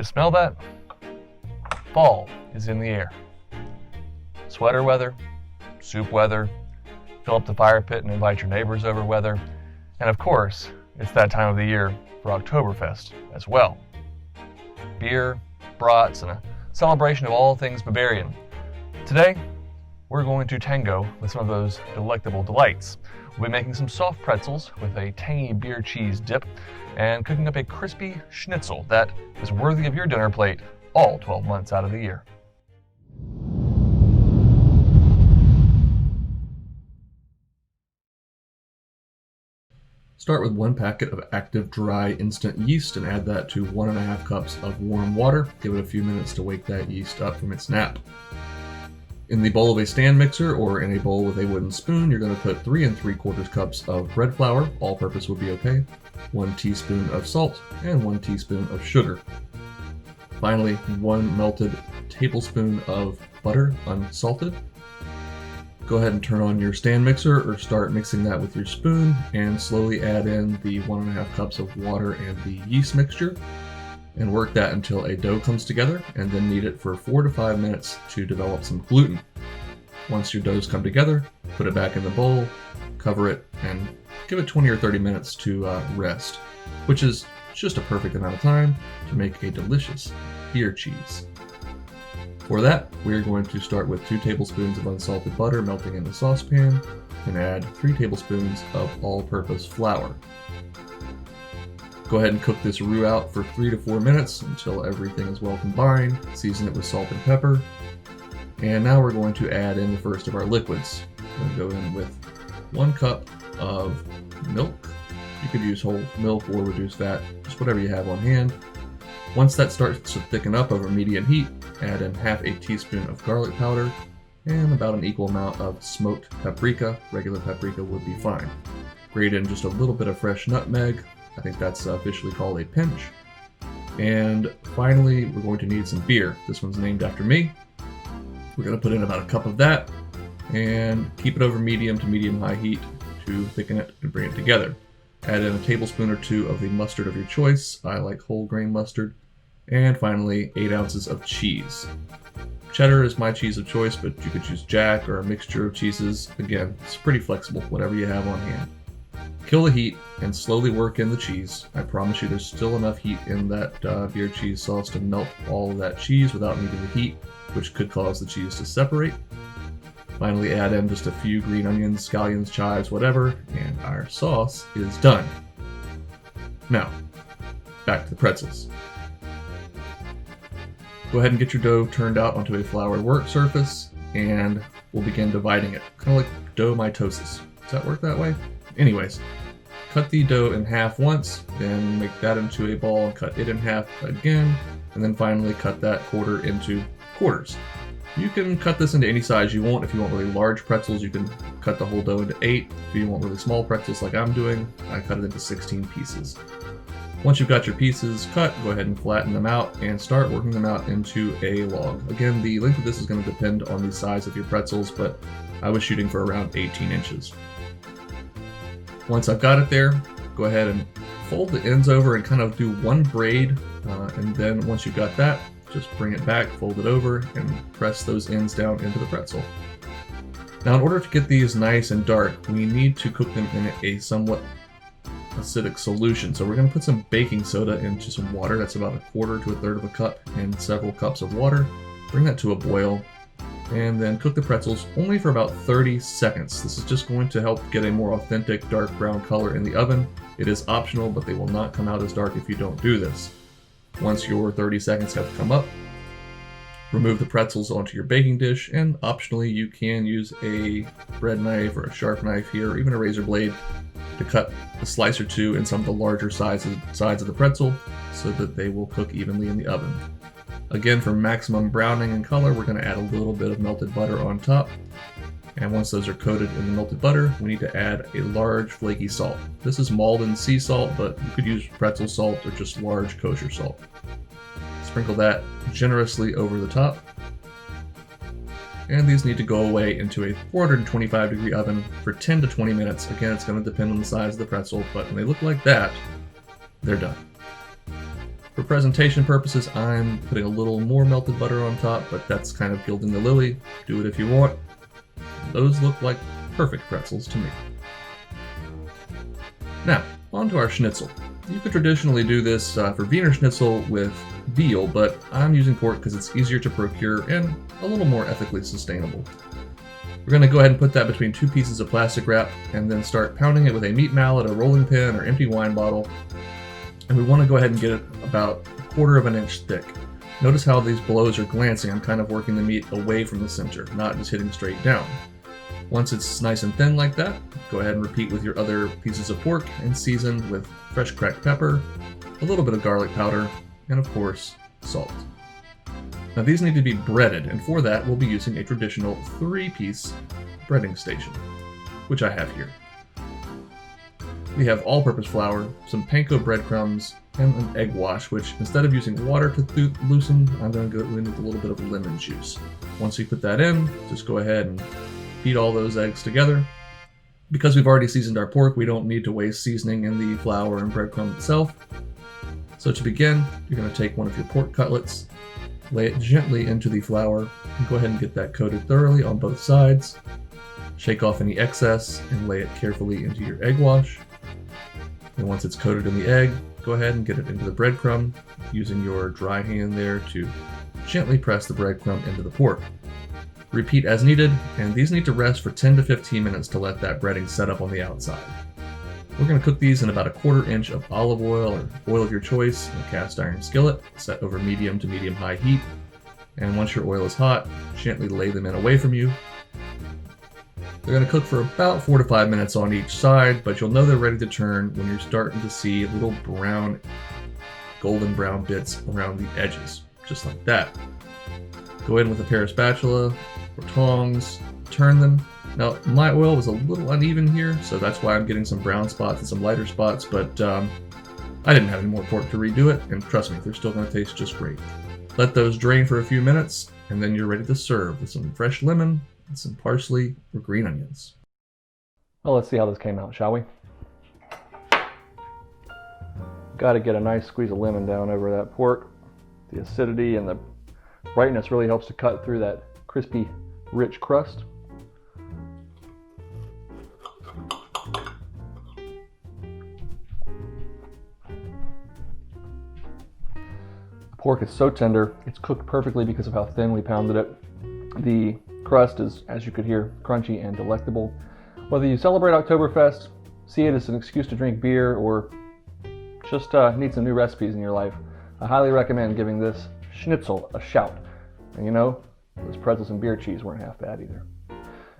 smell that? Fall is in the air. Sweater weather, soup weather, fill up the fire pit and invite your neighbors over weather, and of course, it's that time of the year for Oktoberfest as well. Beer, brats, and a celebration of all things Bavarian. Today, we're going to tango with some of those delectable delights. We'll be making some soft pretzels with a tangy beer cheese dip and cooking up a crispy schnitzel that is worthy of your dinner plate all 12 months out of the year. Start with 1 packet of active dry instant yeast and add that to 1.5 cups of warm water. Give it a few minutes to wake that yeast up from its nap. In the bowl of a stand mixer or in a bowl with a wooden spoon, you're going to put 3 3/4 cups of bread flour, all-purpose would be okay, 1 teaspoon of salt, and 1 teaspoon of sugar. Finally, 1 melted tablespoon of butter, unsalted. Go ahead and turn on your stand mixer or start mixing that with your spoon and slowly add in the 1.5 cups of water and the yeast mixture and work that until a dough comes together, and then knead it for 4 to 5 minutes to develop some gluten. Once your doughs come together, put it back in the bowl, cover it, and give it 20 or 30 minutes to rest, which is just a perfect amount of time to make a delicious beer cheese. For that, we're going to start with 2 tablespoons of unsalted butter melting in the saucepan and add 3 tablespoons of all-purpose flour. Go ahead and cook this roux out for 3 to 4 minutes until everything is well combined. Season it with salt and pepper. And now we're going to add in the first of our liquids. We're going to go in with 1 cup of milk. You could use whole milk or reduced fat, just whatever you have on hand. Once that starts to thicken up over medium heat, add in half a teaspoon of garlic powder and about an equal amount of smoked paprika. Regular paprika would be fine. Grate in just a little bit of fresh nutmeg. I think that's officially called a pinch. And finally, we're going to need some beer. This one's named after me. We're going to put in about a cup of that and keep it over medium to medium-high heat to thicken it and bring it together. Add in a tablespoon or 2 of the mustard of your choice. I like whole grain mustard. And finally, 8 ounces of cheese. Cheddar is my cheese of choice, but you could choose Jack or a mixture of cheeses. Again, it's pretty flexible, whatever you have on hand. Kill the heat and slowly work in the cheese. I promise you there's still enough heat in that beer cheese sauce to melt all of that cheese without needing the heat, which could cause the cheese to separate. Finally, add in just a few green onions, scallions, chives, whatever, and our sauce is done. Now, back to the pretzels. Go ahead and get your dough turned out onto a floured work surface, and we'll begin dividing it, kind of like dough mitosis. Does that work that way? Anyways, cut the dough in half once, then make that into a ball and cut it in half again, and then finally cut that quarter into quarters. You can cut this into any size you want. If you want really large pretzels, you can cut the whole dough into 8. If you want really small pretzels like I'm doing, I cut it into 16 pieces. Once you've got your pieces cut, go ahead and flatten them out and start working them out into a log. Again, the length of this is going to depend on the size of your pretzels, but I was shooting for around 18 inches. Once I've got it there, go ahead and fold the ends over and kind of do 1 braid, and then once you've got that, just bring it back, fold it over, and press those ends down into the pretzel. Now, in order to get these nice and dark, we need to cook them in a somewhat acidic solution. So we're going to put some baking soda into some water. That's about 1/4 to 1/3 of a cup and several cups of water. Bring that to a boil, and then cook the pretzels only for about 30 seconds. This is just going to help get a more authentic dark brown color in the oven. It is optional, but they will not come out as dark if you don't do this. Once your 30 seconds have come up, remove the pretzels onto your baking dish, and optionally you can use a bread knife or a sharp knife here, or even a razor blade, to cut a slice or 2 in some of the larger sides of the pretzel so that they will cook evenly in the oven. Again, for maximum browning and color, we're going to add a little bit of melted butter on top. And once those are coated in the melted butter, we need to add a large flaky salt. This is Malden sea salt, but you could use pretzel salt or just large kosher salt. Sprinkle that generously over the top. And these need to go away into a 425-degree oven for 10 to 20 minutes. Again, it's going to depend on the size of the pretzel, but when they look like that, they're done. For presentation purposes, I'm putting a little more melted butter on top, but that's kind of gilding the lily. Do it if you want. Those look like perfect pretzels to me. Now, on to our schnitzel. You could traditionally do this for Wiener Schnitzel with veal, but I'm using pork because it's easier to procure and a little more ethically sustainable. We're going to go ahead and put that between 2 pieces of plastic wrap and then start pounding it with a meat mallet, a rolling pin, or empty wine bottle. And we want to go ahead and get it about 1/4 of an inch thick. Notice how these blows are glancing. I'm kind of working the meat away from the center, not just hitting straight down. Once it's nice and thin like that, go ahead and repeat with your other pieces of pork and season with fresh cracked pepper, a little bit of garlic powder, and of course, salt. Now these need to be breaded, and for that we'll be using a traditional 3-piece breading station, which I have here. We have all-purpose flour, some panko breadcrumbs, and an egg wash, which instead of using water to loosen, I'm going to go in with a little bit of lemon juice. Once you put that in, just go ahead and beat all those eggs together. Because we've already seasoned our pork, we don't need to waste seasoning in the flour and breadcrumb itself. So to begin, you're going to take one of your pork cutlets, lay it gently into the flour, and go ahead and get that coated thoroughly on both sides. Shake off any excess and lay it carefully into your egg wash. And once it's coated in the egg, go ahead and get it into the breadcrumb, using your dry hand there to gently press the breadcrumb into the pork. Repeat as needed, and these need to rest for 10 to 15 minutes to let that breading set up on the outside. We're going to cook these in about 1/4 inch of olive oil or oil of your choice in a cast iron skillet set over medium to medium high heat. And once your oil is hot, gently lay them in away from you. They're going to cook for about 4 to 5 minutes on each side, but you'll know they're ready to turn when you're starting to see little brown, golden brown bits around the edges, just like that. Go in with a pair of spatula or tongs, turn them. Now, my oil was a little uneven here, so that's why I'm getting some brown spots and some lighter spots, but I didn't have any more pork to redo it, and trust me, they're still going to taste just great. Let those drain for a few minutes, and then you're ready to serve with some fresh lemon and some parsley or green onions. Well, let's see how this came out, shall we? Got to get a nice squeeze of lemon down over that pork. The acidity and the brightness really helps to cut through that crispy, rich crust. Pork is so tender, it's cooked perfectly because of how thin we pounded it. The crust is, as you could hear, crunchy and delectable. Whether you celebrate Oktoberfest, see it as an excuse to drink beer, or just need some new recipes in your life, I highly recommend giving this schnitzel a shout. And you know, those pretzels and beer cheese weren't half bad either.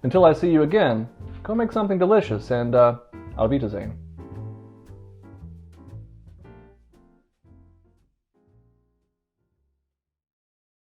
Until I see you again, go make something delicious, and auf Wiedersehen.